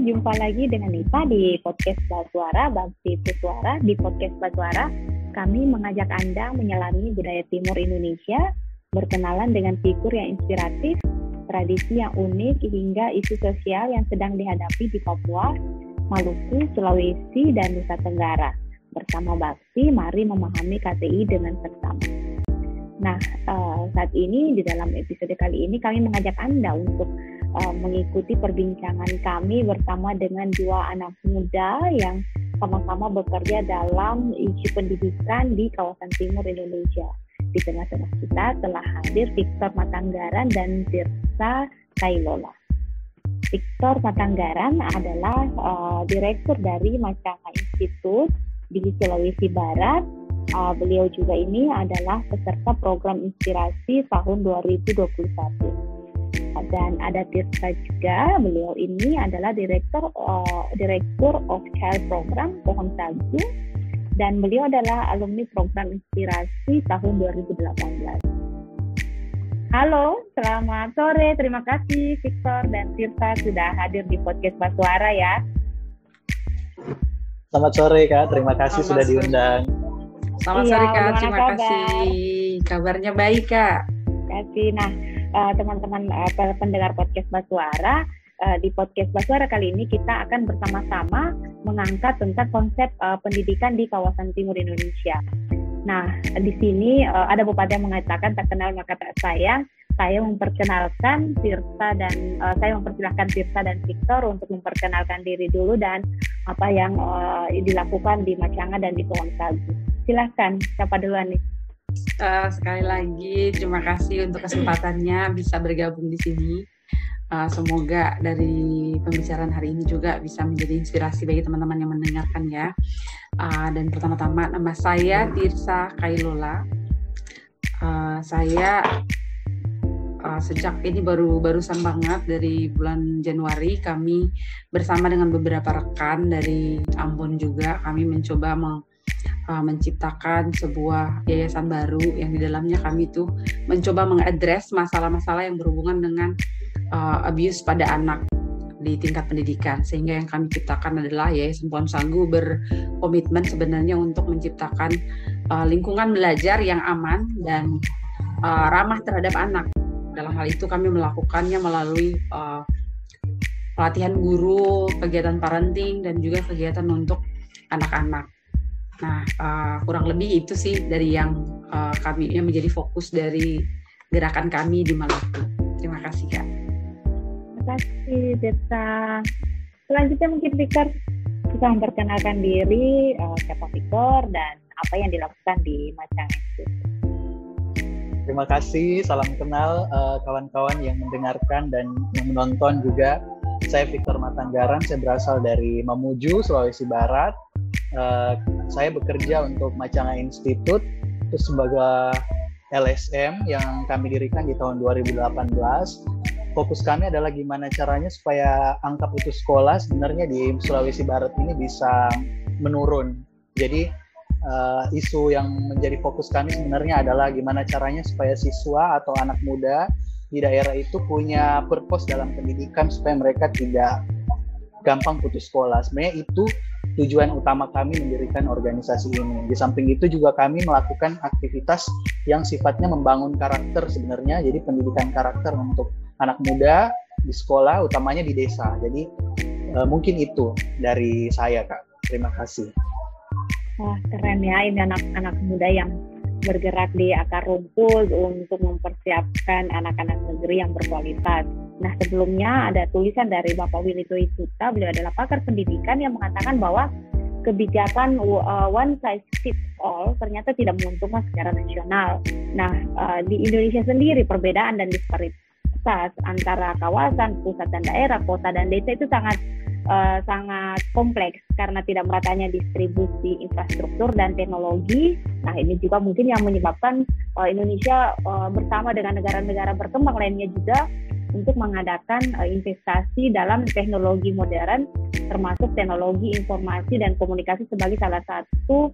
jumpa lagi dengan Nipa di podcast Basuara, Bakti Puswara. Di podcast Basuara, kami mengajak Anda menyelami budaya timur Indonesia, berkenalan dengan figur yang inspiratif, tradisi yang unik, hingga isu sosial yang sedang dihadapi di Papua, Maluku, Sulawesi, dan Nusa Tenggara. Bersama Bakti, mari memahami KTI dengan seksama. Nah, saat ini di dalam episode kali ini kami mengajak Anda untuk mengikuti perbincangan kami bersama dengan dua anak muda yang sama-sama bekerja dalam isu pendidikan di kawasan timur Indonesia. Di tengah-tengah kita telah hadir Victor Matanggaran dan Tirsa Kailola. Victor Matanggaran adalah direktur dari Macanga Institute di Sulawesi Barat. Beliau juga ini adalah peserta program inspirasi tahun 2021. Dan ada Tirsa juga, beliau ini adalah Direktur of Child Program Pohon Sagu, dan beliau adalah alumni program inspirasi tahun 2018. Halo, selamat sore, terima kasih Victor dan Tirsa sudah hadir di podcast Basuara ya. Selamat sore Kak, terima kasih sudah diundang. Selamat sore Kak, terima kasih. Kabarnya baik Kak. Terima kasih. Nah, teman-teman pendengar podcast Basuara, di podcast Basuara kali ini kita akan bersama-sama mengangkat tentang konsep pendidikan di kawasan timur Indonesia. Nah, di sini ada bupati yang mengatakan tak kenal maka tak sayang. Saya memperkenalkan Tirsa dan saya mempersilahkan Tirsa dan Victor untuk memperkenalkan diri dulu dan apa yang dilakukan di Macanga dan di Pohon Sagu. Silahkan, siapa duluan nih? Sekali lagi terima kasih untuk kesempatannya bisa bergabung di sini. Semoga dari pembicaraan hari ini juga bisa menjadi inspirasi bagi teman-teman yang mendengarkan ya. Dan pertama-tama nama saya Tirsa Kailola. Saya sejak ini barusan banget dari bulan Januari kami bersama dengan beberapa rekan dari Ambon juga kami mencoba menciptakan sebuah yayasan baru yang di dalamnya kami tuh mencoba mengadres masalah-masalah yang berhubungan dengan abuse pada anak di tingkat pendidikan, sehingga yang kami ciptakan adalah Yayasan Pohon Sagu berkomitmen sebenarnya untuk menciptakan lingkungan belajar yang aman dan ramah terhadap anak. Dalam hal itu kami melakukannya melalui pelatihan guru, kegiatan parenting, dan juga kegiatan untuk anak-anak. Nah, kurang lebih itu sih dari yang kami yang menjadi fokus dari gerakan kami di Maluku. Terima kasih Kak. Terima kasih Tirsa. Selanjutnya mungkin Victor bisa memperkenalkan diri, siapa Victor dan apa yang dilakukan di Macanga Institute. Terima kasih, salam kenal kawan-kawan yang mendengarkan dan yang menonton juga. Saya Victor Matanggaran, saya berasal dari Mamuju, Sulawesi Barat. Saya bekerja untuk Macanga Institute itu sebagai LSM yang kami dirikan di tahun 2018. Fokus kami adalah gimana caranya supaya angka putus sekolah sebenarnya di Sulawesi Barat ini bisa menurun. Jadi isu yang menjadi fokus kami sebenarnya adalah gimana caranya supaya siswa atau anak muda di daerah itu punya purpose dalam pendidikan supaya mereka tidak gampang putus sekolah. Sebenarnya itu tujuan utama kami mendirikan organisasi ini. Di samping itu juga kami melakukan aktivitas yang sifatnya membangun karakter sebenarnya. Jadi pendidikan karakter untuk anak muda di sekolah, utamanya di desa. Jadi mungkin itu dari saya Kak. Terima kasih. Wah, keren ya, ini anak-anak muda yang bergerak di akar rumput untuk mempersiapkan anak-anak negeri yang berkualitas. Nah, sebelumnya ada tulisan dari Bapak Wilito Isuta, beliau adalah pakar pendidikan yang mengatakan bahwa kebijakan one size fits all ternyata tidak menguntungkan secara nasional. Nah, di Indonesia sendiri perbedaan dan disparitas antara kawasan, pusat dan daerah, kota dan desa itu sangat kompleks karena tidak meratanya distribusi infrastruktur dan teknologi. Nah, ini juga mungkin yang menyebabkan Indonesia bersama dengan negara-negara berkembang lainnya juga untuk mengadakan investasi dalam teknologi modern, termasuk teknologi informasi dan komunikasi sebagai salah satu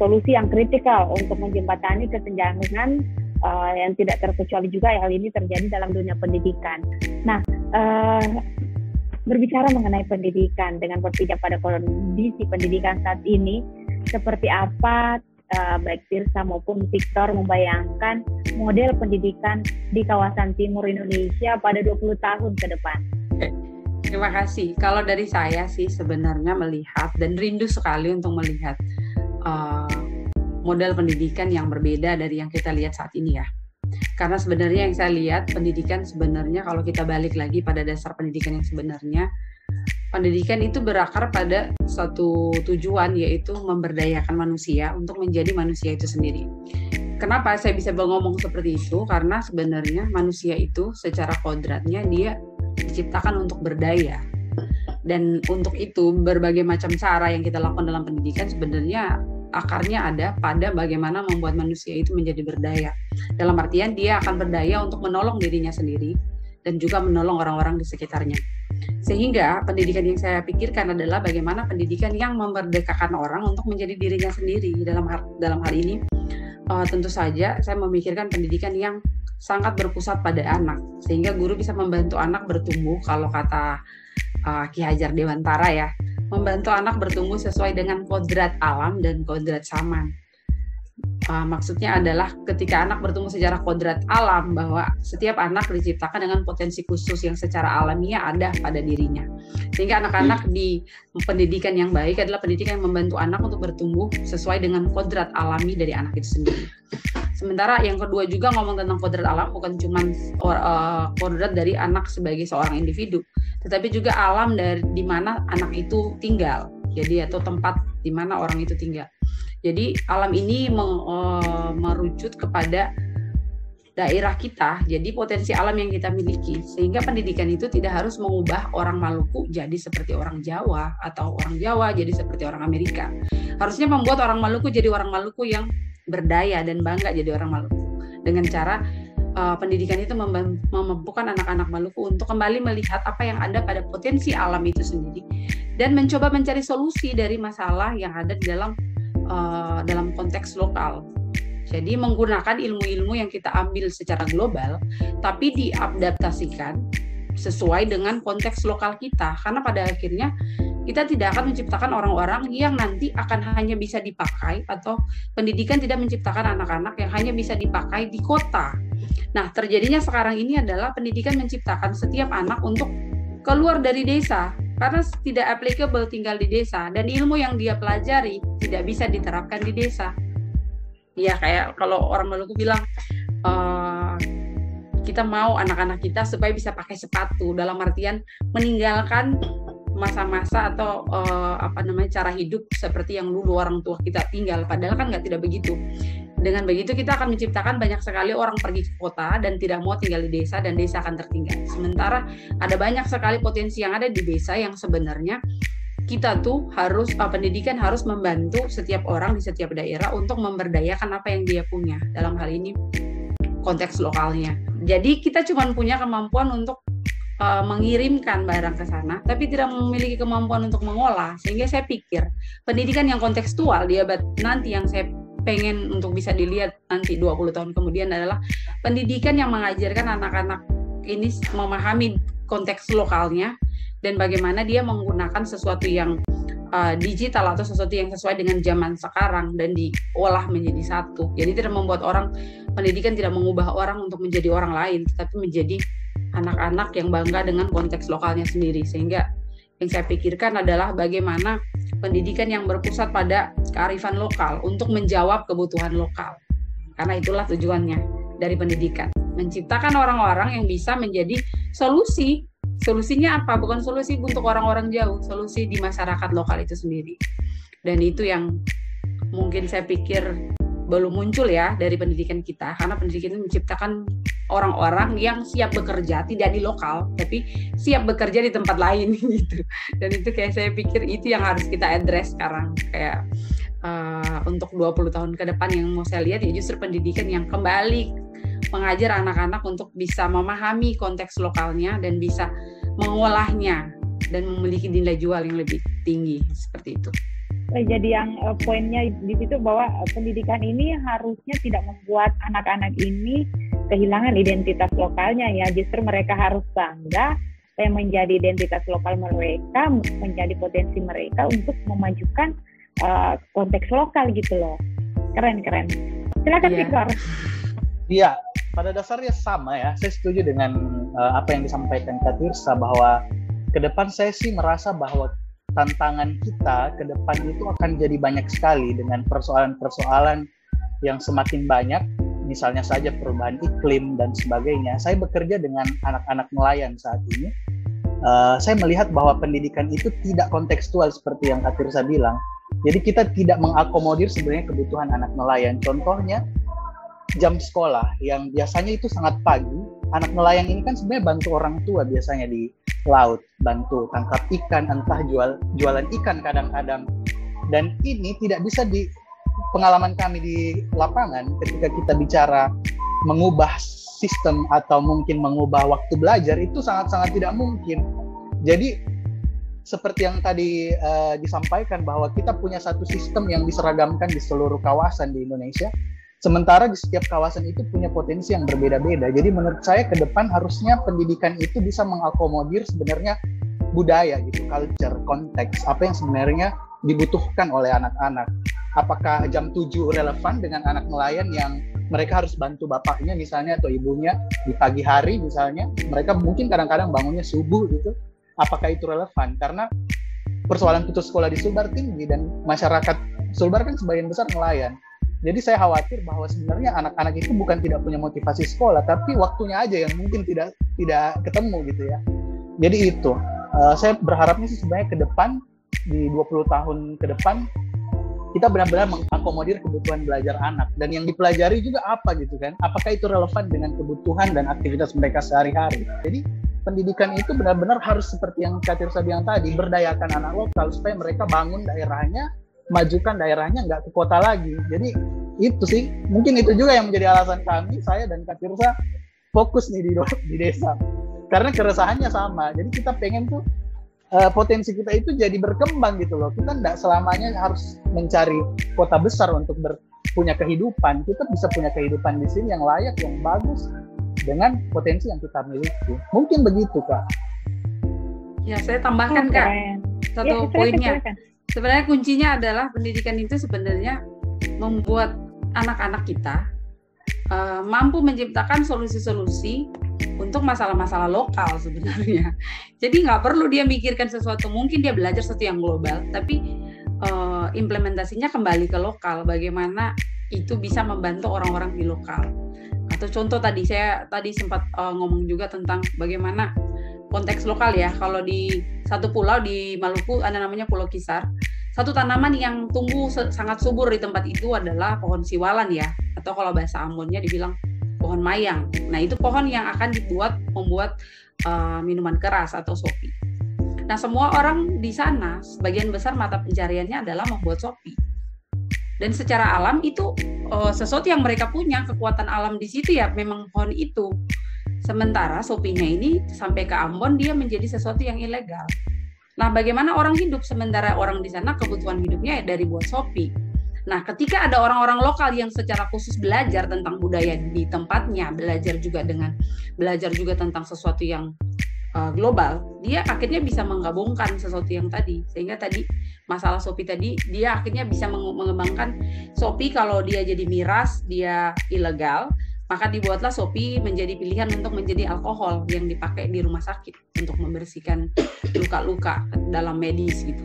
solusi yang kritikal untuk menjembatani kesenjangan yang tidak terkecuali juga hal ini terjadi dalam dunia pendidikan. Nah, berbicara mengenai pendidikan dengan berpijak pada kondisi pendidikan saat ini, seperti apa baik Tirsa maupun Victor membayangkan model pendidikan di kawasan timur Indonesia pada 20 tahun ke depan? Terima kasih. Kalau dari saya sih sebenarnya melihat dan rindu sekali untuk melihat model pendidikan yang berbeda dari yang kita lihat saat ini ya. Karena sebenarnya yang saya lihat pendidikan sebenarnya kalau kita balik lagi pada dasar pendidikan yang sebenarnya, pendidikan itu berakar pada satu tujuan, yaitu memberdayakan manusia untuk menjadi manusia itu sendiri. Kenapa saya bisa ngomong seperti itu? Karena sebenarnya manusia itu secara kodratnya dia diciptakan untuk berdaya. Dan untuk itu berbagai macam cara yang kita lakukan dalam pendidikan sebenarnya akarnya ada pada bagaimana membuat manusia itu menjadi berdaya. Dalam artian dia akan berdaya untuk menolong dirinya sendiri dan juga menolong orang-orang di sekitarnya. Sehingga pendidikan yang saya pikirkan adalah bagaimana pendidikan yang memerdekakan orang untuk menjadi dirinya sendiri. Dalam hal ini tentu saja saya memikirkan pendidikan yang sangat berpusat pada anak, sehingga guru bisa membantu anak bertumbuh, kalau kata Ki Hajar Dewantara ya, membantu anak bertumbuh sesuai dengan kodrat alam dan kodrat zaman. Maksudnya adalah ketika anak bertumbuh secara kodrat alam, bahwa setiap anak diciptakan dengan potensi khusus yang secara alamiah ada pada dirinya. Sehingga anak-anak di pendidikan yang baik adalah pendidikan yang membantu anak untuk bertumbuh sesuai dengan kodrat alami dari anak itu sendiri. Sementara yang kedua juga ngomong tentang kodrat alam, bukan cuma kodrat dari anak sebagai seorang individu, tetapi juga alam dari di mana anak itu tinggal. Jadi atau tempat di mana orang itu tinggal. Jadi alam ini merucut kepada daerah kita, jadi potensi alam yang kita miliki. Sehingga pendidikan itu tidak harus mengubah orang Maluku jadi seperti orang Jawa, atau orang Jawa jadi seperti orang Amerika. Harusnya membuat orang Maluku jadi orang Maluku yang berdaya dan bangga jadi orang Maluku. Dengan cara pendidikan itu memampukan anak-anak Maluku untuk kembali melihat apa yang ada pada potensi alam itu sendiri dan mencoba mencari solusi dari masalah yang ada di dalam konteks lokal. Jadi menggunakan ilmu-ilmu yang kita ambil secara global, tapi diadaptasikan sesuai dengan konteks lokal kita. Karena pada akhirnya kita tidak akan menciptakan orang-orang yang nanti akan hanya bisa dipakai, atau pendidikan tidak menciptakan anak-anak yang hanya bisa dipakai di kota. Nah, terjadinya sekarang ini adalah pendidikan menciptakan setiap anak untuk keluar dari desa, karena tidak applicable tinggal di desa, dan ilmu yang dia pelajari tidak bisa diterapkan di desa. Ya kayak kalau orang Maluku bilang, kita mau anak-anak kita supaya bisa pakai sepatu, dalam artian meninggalkan masa-masa atau cara hidup seperti yang dulu orang tua kita tinggal. Padahal kan tidak begitu. Dengan begitu kita akan menciptakan banyak sekali orang pergi ke kota dan tidak mau tinggal di desa, dan desa akan tertinggal. Sementara ada banyak sekali potensi yang ada di desa yang sebenarnya kita tuh harus, pendidikan harus membantu setiap orang di setiap daerah untuk memberdayakan apa yang dia punya, dalam hal ini konteks lokalnya. Jadi kita cuma punya kemampuan untuk mengirimkan barang ke sana, tapi tidak memiliki kemampuan untuk mengolah. Sehingga saya pikir pendidikan yang kontekstual di abad nanti, yang saya pengen untuk bisa dilihat nanti 20 tahun kemudian, adalah pendidikan yang mengajarkan anak-anak ini memahami konteks lokalnya dan bagaimana dia menggunakan sesuatu yang digital atau sesuatu yang sesuai dengan zaman sekarang dan diolah menjadi satu. Jadi tidak membuat orang, pendidikan tidak mengubah orang untuk menjadi orang lain, tetapi menjadi anak-anak yang bangga dengan konteks lokalnya sendiri. Sehingga yang saya pikirkan adalah bagaimana pendidikan yang berpusat pada kearifan lokal untuk menjawab kebutuhan lokal. Karena itulah tujuannya dari pendidikan, menciptakan orang-orang yang bisa menjadi solusi. Solusinya apa? Bukan solusi untuk orang-orang jauh, solusi di masyarakat lokal itu sendiri. Dan itu yang mungkin saya pikir belum muncul ya dari pendidikan kita, karena pendidikan itu menciptakan orang-orang yang siap bekerja, tidak di lokal, tapi siap bekerja di tempat lain gitu. Dan itu kayak saya pikir itu yang harus kita address sekarang, kayak untuk 20 tahun ke depan yang mau saya lihat ya justru pendidikan yang kembali mengajar anak-anak untuk bisa memahami konteks lokalnya dan bisa mengolahnya dan memiliki nilai jual yang lebih tinggi, seperti itu. Jadi yang poinnya di situ bahwa pendidikan ini harusnya tidak membuat anak-anak ini kehilangan identitas lokalnya ya, justru mereka harus bangga yang menjadi identitas lokal mereka, menjadi potensi mereka untuk memajukan konteks lokal gitu loh. Keren. Silakan Victor. Iya, pada dasarnya sama ya. Saya setuju dengan apa yang disampaikan Kak Tirsa, bahwa ke depan saya sih merasa bahwa tantangan kita ke depan itu akan jadi banyak sekali dengan persoalan-persoalan yang semakin banyak, misalnya saja perubahan iklim dan sebagainya. Saya bekerja dengan anak-anak nelayan saat ini. Saya melihat bahwa pendidikan itu tidak kontekstual seperti yang Kak Tirsa bilang. Jadi kita tidak mengakomodir sebenarnya kebutuhan anak nelayan. Contohnya, jam sekolah yang biasanya itu sangat pagi, anak nelayan ini kan sebenarnya bantu orang tua biasanya di laut, bantu tangkap ikan, entah jualan ikan kadang-kadang. Dan ini tidak bisa pengalaman kami di lapangan ketika kita bicara mengubah sistem atau mungkin mengubah waktu belajar, itu sangat-sangat tidak mungkin. Jadi seperti yang tadi disampaikan bahwa kita punya satu sistem yang diseragamkan di seluruh kawasan di Indonesia, sementara di setiap kawasan itu punya potensi yang berbeda-beda. Jadi menurut saya ke depan harusnya pendidikan itu bisa mengakomodir sebenarnya budaya gitu, culture, konteks, apa yang sebenarnya dibutuhkan oleh anak-anak. Apakah jam 7 relevan dengan anak nelayan yang mereka harus bantu bapaknya misalnya atau ibunya di pagi hari misalnya, mereka mungkin kadang-kadang bangunnya subuh gitu. Apakah itu relevan? Karena persoalan putus sekolah di Sulbar tinggi dan masyarakat Sulbar kan sebagian besar nelayan. Jadi saya khawatir bahwa sebenarnya anak-anak itu bukan tidak punya motivasi sekolah, tapi waktunya aja yang mungkin tidak ketemu gitu ya. Jadi itu, saya berharapnya sih sebenarnya ke depan, di 20 tahun ke depan, kita benar-benar mengakomodir kebutuhan belajar anak. Dan yang dipelajari juga apa gitu kan, apakah itu relevan dengan kebutuhan dan aktivitas mereka sehari-hari. Jadi pendidikan itu benar-benar harus seperti yang Kak Tirsa bilang tadi, berdayakan anak lokal supaya mereka bangun daerahnya, majukan daerahnya, nggak ke kota lagi. Jadi itu sih, mungkin itu juga yang menjadi alasan kami, saya dan Kak Tirsa fokus nih di desa. Karena keresahannya sama, jadi kita pengen tuh potensi kita itu jadi berkembang gitu loh. Kita nggak selamanya harus mencari kota besar untuk punya kehidupan. Kita bisa punya kehidupan di sini yang layak, yang bagus, dengan potensi yang kita miliki. Mungkin begitu, Kak. Ya, saya tambahkan Kak, satu poinnya. Sebenarnya kuncinya adalah pendidikan itu sebenarnya membuat anak-anak kita mampu menciptakan solusi-solusi untuk masalah-masalah lokal sebenarnya. Jadi nggak perlu dia mikirkan sesuatu, mungkin dia belajar sesuatu yang global, tapi implementasinya kembali ke lokal. Bagaimana itu bisa membantu orang-orang di lokal. Atau contoh saya tadi sempat ngomong juga tentang bagaimana konteks lokal ya. Kalau di satu pulau di Maluku ada namanya Pulau Kisar. Satu tanaman yang tumbuh sangat subur di tempat itu adalah pohon siwalan ya. Atau kalau bahasa Ambonnya dibilang pohon mayang. Nah, itu pohon yang akan membuat minuman keras atau sopi. Nah, semua orang di sana sebagian besar mata pencariannya adalah membuat sopi. Dan secara alam itu sesuatu yang mereka punya, kekuatan alam di situ ya memang pohon itu. Sementara sopinya ini sampai ke Ambon dia menjadi sesuatu yang ilegal. Nah, bagaimana orang hidup sementara orang di sana kebutuhan hidupnya ya dari buat sopi. Nah, ketika ada orang-orang lokal yang secara khusus belajar tentang budaya di tempatnya, belajar juga tentang sesuatu yang global, dia akhirnya bisa menggabungkan sesuatu yang tadi. Sehingga tadi masalah sopi tadi, dia akhirnya bisa mengembangkan sopi. Kalau dia jadi miras, dia ilegal, maka dibuatlah sopi menjadi pilihan untuk menjadi alkohol yang dipakai di rumah sakit untuk membersihkan luka-luka dalam medis gitu.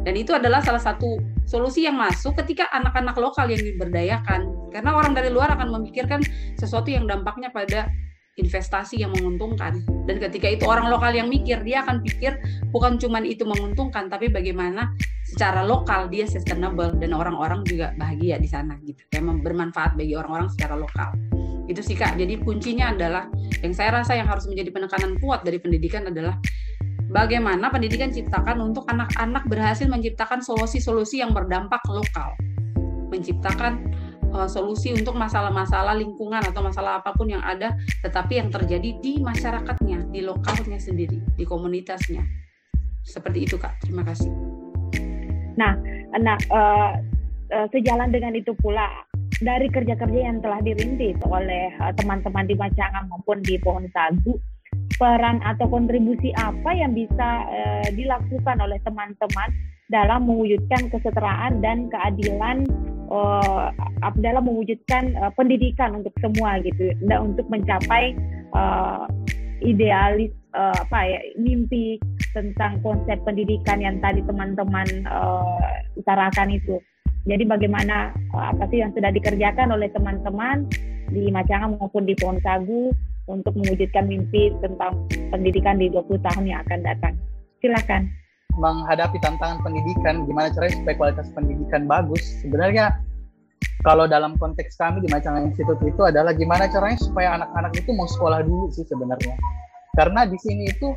Dan itu adalah salah satu solusi yang masuk ketika anak-anak lokal yang diberdayakan. Karena orang dari luar akan memikirkan sesuatu yang dampaknya pada investasi yang menguntungkan. Dan ketika itu orang lokal yang mikir, dia akan pikir bukan cuma itu menguntungkan, tapi bagaimana secara lokal dia sustainable dan orang-orang juga bahagia di sana gitu. Kayak bermanfaat bagi orang-orang secara lokal. Itu sih Kak. Jadi kuncinya adalah yang saya rasa yang harus menjadi penekanan kuat dari pendidikan adalah bagaimana pendidikan ciptakan untuk anak-anak berhasil menciptakan solusi-solusi yang berdampak lokal. Menciptakan solusi untuk masalah-masalah lingkungan atau masalah apapun yang ada, tetapi yang terjadi di masyarakatnya, di lokalnya sendiri, di komunitasnya. Seperti itu Kak, terima kasih. Nah, sejalan dengan itu pula, dari kerja-kerja yang telah dirintis oleh teman-teman di Macangan maupun di Pohon Sagu, peran atau kontribusi apa yang bisa dilakukan oleh teman-teman dalam mewujudkan kesetaraan dan keadilan, dalam mewujudkan pendidikan untuk semua gitu, dan untuk mencapai idealis mimpi tentang konsep pendidikan yang tadi teman-teman utarakan itu. Jadi bagaimana apa sih yang sudah dikerjakan oleh teman-teman di Macangan maupun di Pohon Sagu untuk mewujudkan mimpi tentang pendidikan di 20 tahun yang akan datang. Silakan. Menghadapi tantangan pendidikan, gimana caranya supaya kualitas pendidikan bagus? Sebenarnya kalau dalam konteks kami di Macangan Institute itu adalah gimana caranya supaya anak-anak itu mau sekolah dulu sih sebenarnya. Karena di sini itu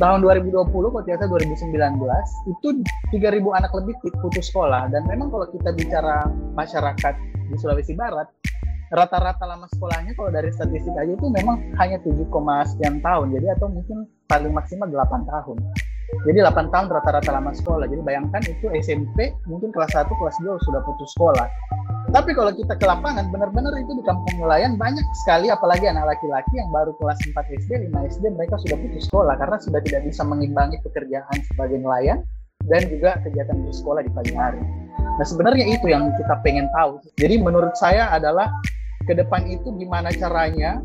tahun 2020, kalau tidak salah 2019, itu 3.000 anak lebih putus sekolah. Dan memang kalau kita bicara masyarakat di Sulawesi Barat, rata-rata lama sekolahnya kalau dari statistik aja itu memang hanya 7, sekian tahun. Jadi atau mungkin paling maksimal 8 tahun. Jadi 8 tahun rata-rata lama sekolah. Jadi bayangkan itu SMP mungkin kelas 1, kelas 2 sudah putus sekolah. Tapi kalau kita ke lapangan, benar-benar itu di kampung nelayan banyak sekali, apalagi anak laki-laki yang baru kelas 4 SD, 5 SD, mereka sudah putus sekolah karena sudah tidak bisa mengimbangi pekerjaan sebagai nelayan dan juga kegiatan bersekolah di pagi hari. Nah sebenarnya itu yang kita pengen tahu. Jadi menurut saya adalah ke depan itu gimana caranya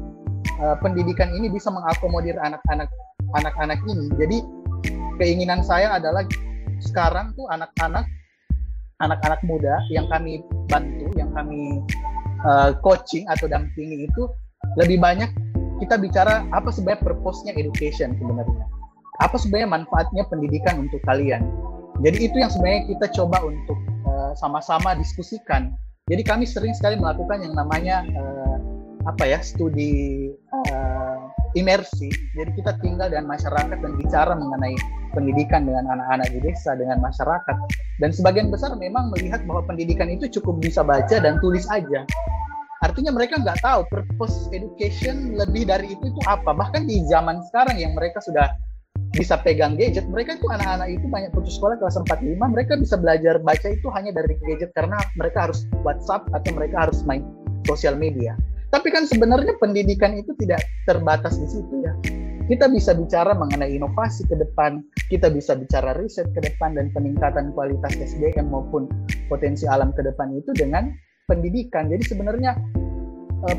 pendidikan ini bisa mengakomodir anak-anak ini. Jadi keinginan saya adalah sekarang tuh anak-anak muda yang kami bantu, yang kami coaching atau dampingi itu lebih banyak kita bicara apa sebenarnya purpose-nya education sebenarnya. Apa sebenarnya manfaatnya pendidikan untuk kalian. Jadi itu yang sebenarnya kita coba untuk sama-sama diskusikan. Jadi kami sering sekali melakukan yang namanya studi imersi. Jadi kita tinggal dengan masyarakat dan bicara mengenai pendidikan dengan anak-anak di desa, dengan masyarakat. Dan sebagian besar memang melihat bahwa pendidikan itu cukup bisa baca dan tulis aja. Artinya mereka nggak tahu purpose education lebih dari itu apa. Bahkan di zaman sekarang yang mereka sudah bisa pegang gadget, mereka itu anak-anak itu banyak putus sekolah kelas 4-5, mereka bisa belajar baca itu hanya dari gadget karena mereka harus WhatsApp atau mereka harus main sosial media. Tapi kan sebenarnya pendidikan itu tidak terbatas di situ ya. Kita bisa bicara mengenai inovasi ke depan, kita bisa bicara riset ke depan dan peningkatan kualitas SDM maupun potensi alam ke depan itu dengan pendidikan. Jadi sebenarnya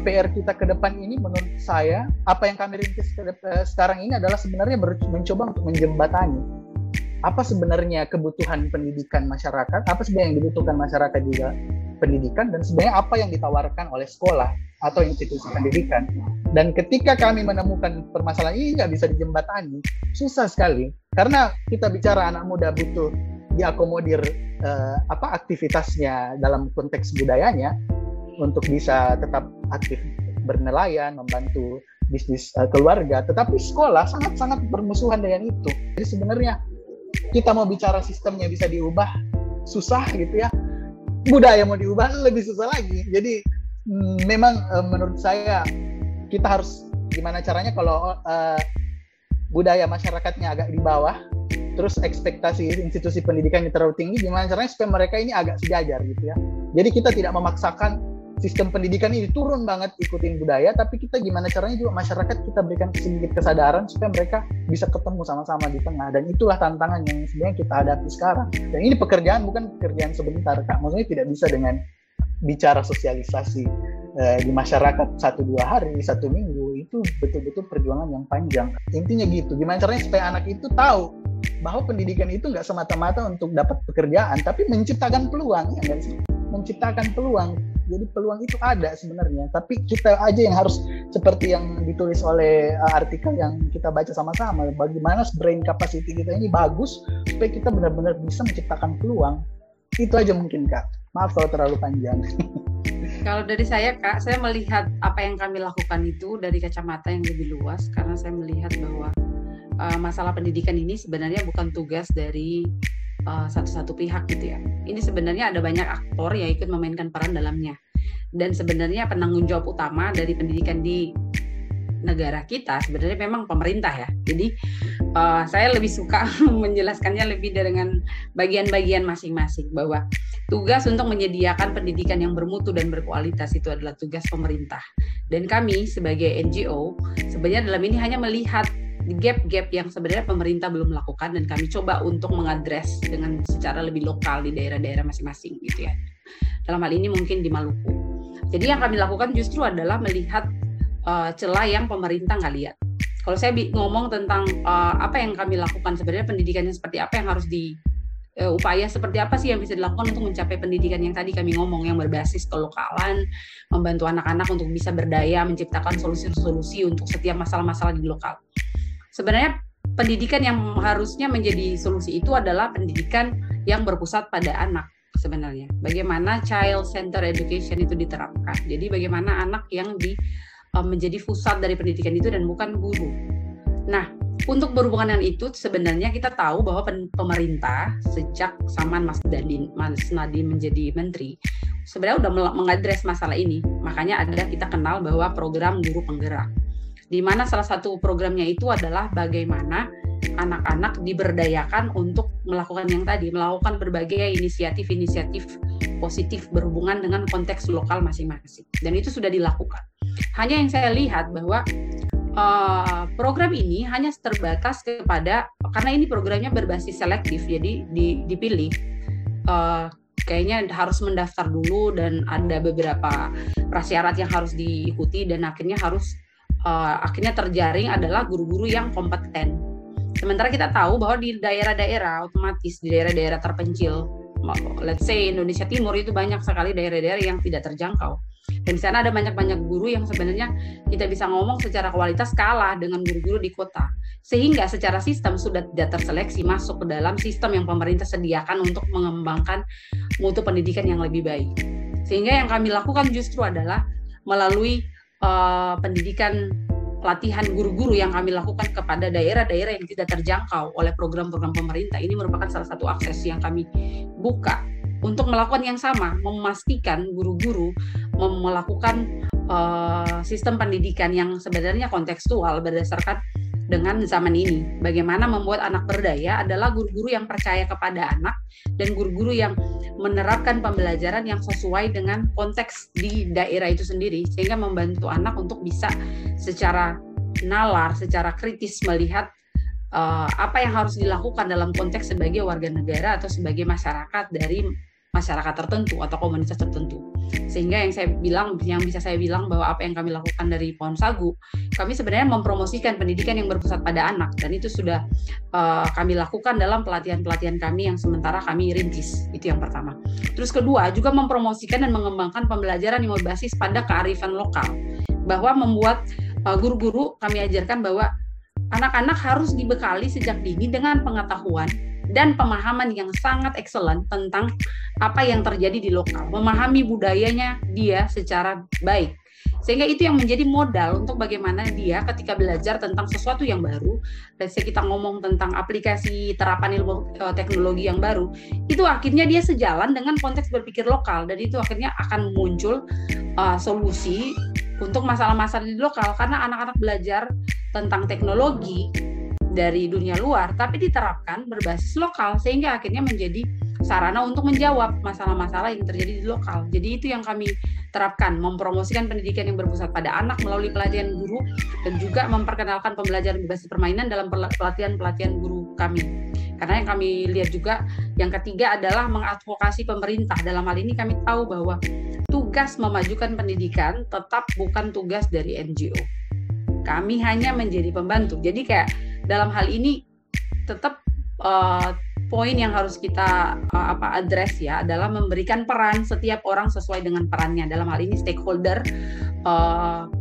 PR kita ke depan ini menurut saya, apa yang kami rintis sekarang ini adalah sebenarnya mencoba untuk menjembatani apa sebenarnya kebutuhan pendidikan masyarakat, apa sebenarnya yang dibutuhkan masyarakat juga pendidikan, dan sebenarnya apa yang ditawarkan oleh sekolah atau institusi pendidikan. Dan ketika kami menemukan permasalahan ini nggak bisa dijembatani, susah sekali. Karena kita bicara anak muda butuh diakomodir aktivitasnya dalam konteks budayanya untuk bisa tetap aktif bernelayan, membantu bisnis keluarga. Tetapi sekolah sangat-sangat bermusuhan dengan itu. Jadi sebenarnya kita mau bicara sistemnya bisa diubah, susah gitu ya. Budaya mau diubah lebih susah lagi. Jadi memang menurut saya kita harus gimana caranya kalau budaya masyarakatnya agak di bawah, terus ekspektasi institusi pendidikan yang terlalu tinggi, gimana caranya supaya mereka ini agak sejajar gitu ya. Jadi kita tidak memaksakan sistem pendidikan ini turun banget ikutin budaya, tapi kita gimana caranya juga masyarakat kita berikan sedikit kesadaran supaya mereka bisa ketemu sama-sama di tengah. Dan itulah tantangan yang sebenarnya kita hadapi sekarang. Dan ini pekerjaan bukan pekerjaan sebentar, Kak. Maksudnya tidak bisa dengan bicara sosialisasi di masyarakat 1-2 hari, 1 minggu. Itu betul-betul perjuangan yang panjang. Intinya gitu, gimana caranya supaya anak itu tahu bahwa pendidikan itu nggak semata-mata untuk dapat pekerjaan, tapi menciptakan peluang, ya nggak sih? Menciptakan peluang. Jadi peluang itu ada sebenarnya, tapi kita aja yang harus seperti yang ditulis oleh artikel yang kita baca sama-sama, bagaimana brain capacity kita ini bagus supaya kita benar-benar bisa menciptakan peluang. Itu aja mungkin, Kak. Maaf kalau terlalu panjang. Kalau dari saya, Kak, saya melihat apa yang kami lakukan itu dari kacamata yang lebih luas, karena saya melihat bahwa masalah pendidikan ini sebenarnya bukan tugas dari satu-satu pihak gitu ya. Ini sebenarnya ada banyak aktor yang ikut memainkan peran dalamnya. Dan sebenarnya penanggung jawab utama dari pendidikan di negara kita sebenarnya memang pemerintah ya. Jadi saya lebih suka menjelaskannya lebih dengan bagian-bagian masing-masing, bahwa tugas untuk menyediakan pendidikan yang bermutu dan berkualitas itu adalah tugas pemerintah. Dan kami sebagai NGO sebenarnya dalam ini hanya melihat gap-gap yang sebenarnya pemerintah belum melakukan, dan kami coba untuk mengadres dengan secara lebih lokal di daerah-daerah masing-masing gitu ya. Dalam hal ini mungkin di Maluku. Jadi yang kami lakukan justru adalah melihat celah yang pemerintah nggak lihat. Kalau saya ngomong tentang apa yang kami lakukan, sebenarnya pendidikannya seperti apa yang harus upaya seperti apa sih yang bisa dilakukan untuk mencapai pendidikan yang tadi kami ngomong, yang berbasis kelokalan, membantu anak-anak untuk bisa berdaya, menciptakan solusi-solusi untuk setiap masalah-masalah di lokal. Sebenarnya pendidikan yang harusnya menjadi solusi itu adalah pendidikan yang berpusat pada anak sebenarnya. Bagaimana child center education itu diterapkan. Jadi bagaimana anak yang menjadi pusat dari pendidikan itu dan bukan guru. Nah, untuk berhubungan dengan itu sebenarnya kita tahu bahwa pemerintah sejak zaman Mas Nadiem menjadi menteri sebenarnya udah mengadres masalah ini. Makanya kita kenal bahwa program guru penggerak, di mana salah satu programnya itu adalah bagaimana anak-anak diberdayakan untuk melakukan yang tadi, melakukan berbagai inisiatif-inisiatif positif berhubungan dengan konteks lokal masing-masing. Dan itu sudah dilakukan. Hanya yang saya lihat bahwa program ini hanya terbatas kepada, karena ini programnya berbasis selektif, jadi dipilih. Kayaknya harus mendaftar dulu dan ada beberapa prasyarat yang harus diikuti, dan akhirnya terjaring adalah guru-guru yang kompeten. Sementara kita tahu bahwa di daerah-daerah, otomatis di daerah-daerah terpencil, let's say Indonesia Timur, itu banyak sekali daerah-daerah yang tidak terjangkau. Dan di sana ada banyak-banyak guru yang sebenarnya kita bisa ngomong secara kualitas kalah dengan guru-guru di kota. Sehingga secara sistem sudah tidak terseleksi masuk ke dalam sistem yang pemerintah sediakan untuk mengembangkan mutu pendidikan yang lebih baik. Sehingga yang kami lakukan justru adalah melalui pendidikan pelatihan guru-guru yang kami lakukan kepada daerah-daerah yang tidak terjangkau oleh program-program pemerintah. Ini merupakan salah satu akses yang kami buka untuk melakukan yang sama, memastikan guru-guru melakukan sistem pendidikan yang sebenarnya kontekstual berdasarkan dengan zaman ini. Bagaimana membuat anak berdaya adalah guru-guru yang percaya kepada anak dan guru-guru yang menerapkan pembelajaran yang sesuai dengan konteks di daerah itu sendiri, sehingga membantu anak untuk bisa secara nalar, secara kritis melihat apa yang harus dilakukan dalam konteks sebagai warga negara atau sebagai masyarakat dari masyarakat tertentu atau komunitas tertentu. Sehingga yang bisa saya bilang bahwa apa yang kami lakukan dari Pohon Sagu, kami sebenarnya mempromosikan pendidikan yang berpusat pada anak, dan itu sudah kami lakukan dalam pelatihan-pelatihan kami yang sementara kami rintis. Itu yang pertama. Terus kedua, juga mempromosikan dan mengembangkan pembelajaran yang berbasis pada kearifan lokal, bahwa membuat guru-guru kami ajarkan bahwa anak-anak harus dibekali sejak dini dengan pengetahuan dan pemahaman yang sangat excellent tentang apa yang terjadi di lokal, memahami budayanya dia secara baik. Sehingga itu yang menjadi modal untuk bagaimana dia ketika belajar tentang sesuatu yang baru, dan kita ngomong tentang aplikasi terapan ilmu teknologi yang baru, itu akhirnya dia sejalan dengan konteks berpikir lokal, dan itu akhirnya akan muncul solusi untuk masalah-masalah di lokal, karena anak-anak belajar tentang teknologi dari dunia luar, tapi diterapkan berbasis lokal, sehingga akhirnya menjadi sarana untuk menjawab masalah-masalah yang terjadi di lokal. Jadi itu yang kami terapkan, mempromosikan pendidikan yang berpusat pada anak melalui pelatihan guru, dan juga memperkenalkan pembelajaran berbasis permainan dalam pelatihan-pelatihan guru kami. Karena yang kami lihat juga, yang ketiga adalah mengadvokasi pemerintah. Dalam hal ini kami tahu bahwa tugas memajukan pendidikan tetap bukan tugas dari NGO. Kami hanya menjadi pembantu. Jadi kayak dalam hal ini tetap poin yang harus kita address ya adalah memberikan peran setiap orang sesuai dengan perannya. Dalam hal ini stakeholder,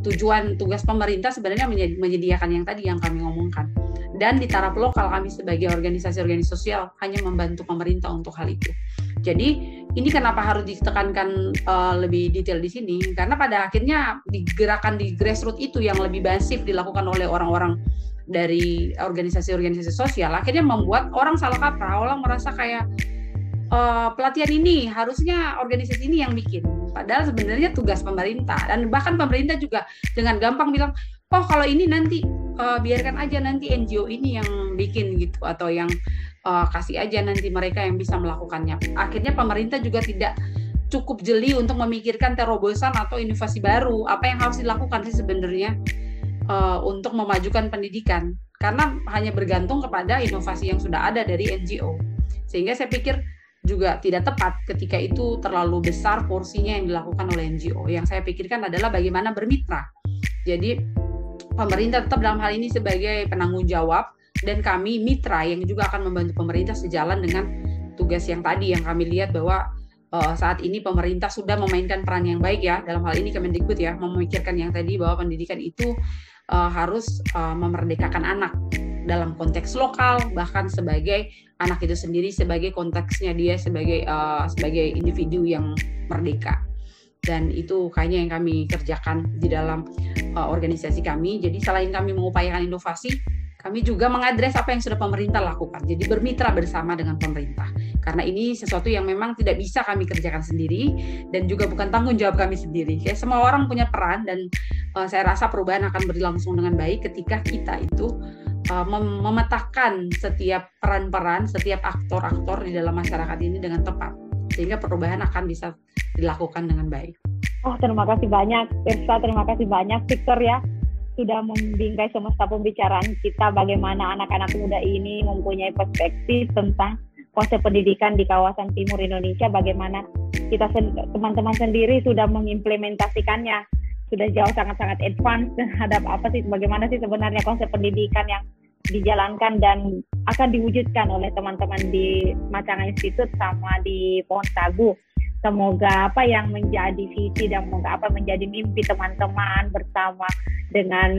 tujuan tugas pemerintah sebenarnya menyediakan yang tadi yang kami ngomongkan. Dan di taraf lokal kami sebagai organisasi-organisasi sosial hanya membantu pemerintah untuk hal itu. Jadi ini kenapa harus ditekankan lebih detail di sini, karena pada akhirnya gerakan di grassroots itu yang lebih masif dilakukan oleh orang-orang dari organisasi-organisasi sosial, akhirnya membuat orang salah kaprah, orang merasa kayak pelatihan ini harusnya organisasi ini yang bikin, padahal sebenarnya tugas pemerintah. Dan bahkan pemerintah juga dengan gampang bilang, oh kalau ini nanti biarkan aja nanti NGO ini yang bikin gitu, atau yang kasih aja nanti mereka yang bisa melakukannya. Akhirnya pemerintah juga tidak cukup jeli untuk memikirkan terobosan atau inovasi baru. Apa yang harus dilakukan sih sebenarnya untuk memajukan pendidikan? Karena hanya bergantung kepada inovasi yang sudah ada dari NGO. Sehingga saya pikir juga tidak tepat ketika itu terlalu besar porsinya yang dilakukan oleh NGO. Yang saya pikirkan adalah bagaimana bermitra. Jadi pemerintah tetap dalam hal ini sebagai penanggung jawab, dan kami mitra yang juga akan membantu pemerintah sejalan dengan tugas yang tadi yang kami lihat bahwa saat ini pemerintah sudah memainkan peran yang baik ya, dalam hal ini Kemendikbud ya, memikirkan yang tadi bahwa pendidikan itu harus memerdekakan anak dalam konteks lokal, bahkan sebagai anak itu sendiri, sebagai konteksnya dia sebagai individu yang merdeka. Dan itu kayaknya yang kami kerjakan di dalam organisasi kami. Jadi selain kami mengupayakan inovasi, kami juga mengadres apa yang sudah pemerintah lakukan. Jadi bermitra bersama dengan pemerintah. Karena ini sesuatu yang memang tidak bisa kami kerjakan sendiri dan juga bukan tanggung jawab kami sendiri. Kayak semua orang punya peran, dan saya rasa perubahan akan berlangsung dengan baik ketika kita itu memetakan setiap peran-peran, setiap aktor-aktor di dalam masyarakat ini dengan tepat. Sehingga perubahan akan bisa dilakukan dengan baik. Oh, terima kasih banyak Tirsa, terima kasih banyak Victor ya, sudah membingkai semesta pembicaraan kita bagaimana anak-anak muda ini mempunyai perspektif tentang konsep pendidikan di kawasan timur Indonesia, bagaimana kita teman-teman sendiri sudah mengimplementasikannya, sudah jauh sangat-sangat advance terhadap apa sih, bagaimana sih sebenarnya konsep pendidikan yang dijalankan dan akan diwujudkan oleh teman-teman di Macanga Institute sama di Pohon Sagu. Semoga apa yang menjadi visi dan semoga apa menjadi mimpi teman-teman bersama dengan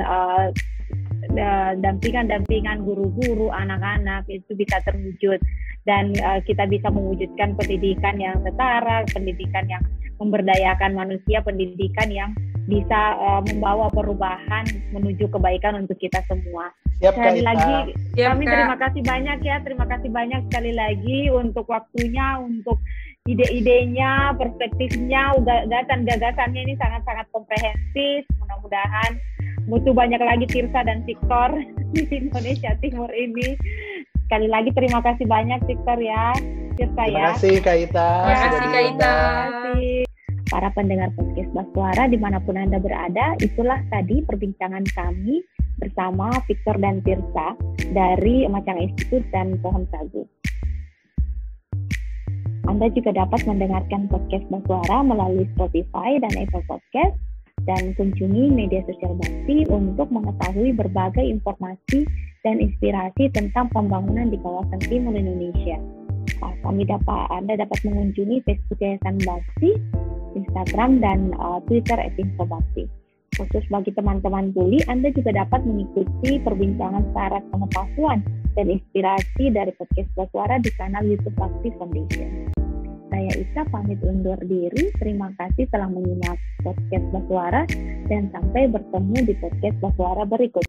dampingan guru-guru, anak-anak itu bisa terwujud, dan kita bisa mewujudkan pendidikan yang setara, pendidikan yang memberdayakan manusia, pendidikan yang bisa membawa perubahan menuju kebaikan untuk kita semua. Sekali lagi kami terima kasih banyak ya, terima kasih banyak sekali lagi untuk waktunya, untuk ide-idenya, perspektifnya, gagasan-gagasannya ini sangat-sangat komprehensif. Mudah-mudahan butuh banyak lagi Tirsa dan Victor di Indonesia Timur ini. Sekali lagi terima kasih banyak Victor ya, Tirsa ya. Terima kasih Kak Ita. Terima kasih Kak Ita. Para pendengar podcast Basuara dimanapun Anda berada, itulah tadi perbincangan kami bersama Victor dan Tirsa dari Macanga Institute dan Pohon Sagu. Anda juga dapat mendengarkan podcast Basuara melalui Spotify dan Apple Podcast, dan kunjungi media sosial Bakti untuk mengetahui berbagai informasi dan inspirasi tentang pembangunan di kawasan timur Indonesia. Anda dapat mengunjungi Facebook Yayasan Bakti, Instagram, dan Twitter @infobakti. Khusus bagi teman-teman Tuli, Anda juga dapat mengikuti perbincangan syarat pengetahuan dan inspirasi dari podcast Basuara di kanal YouTube Bakti Foundation. Saya Isa pamit undur diri. Terima kasih telah menyimak podcast Basuara dan sampai bertemu di podcast Basuara berikut.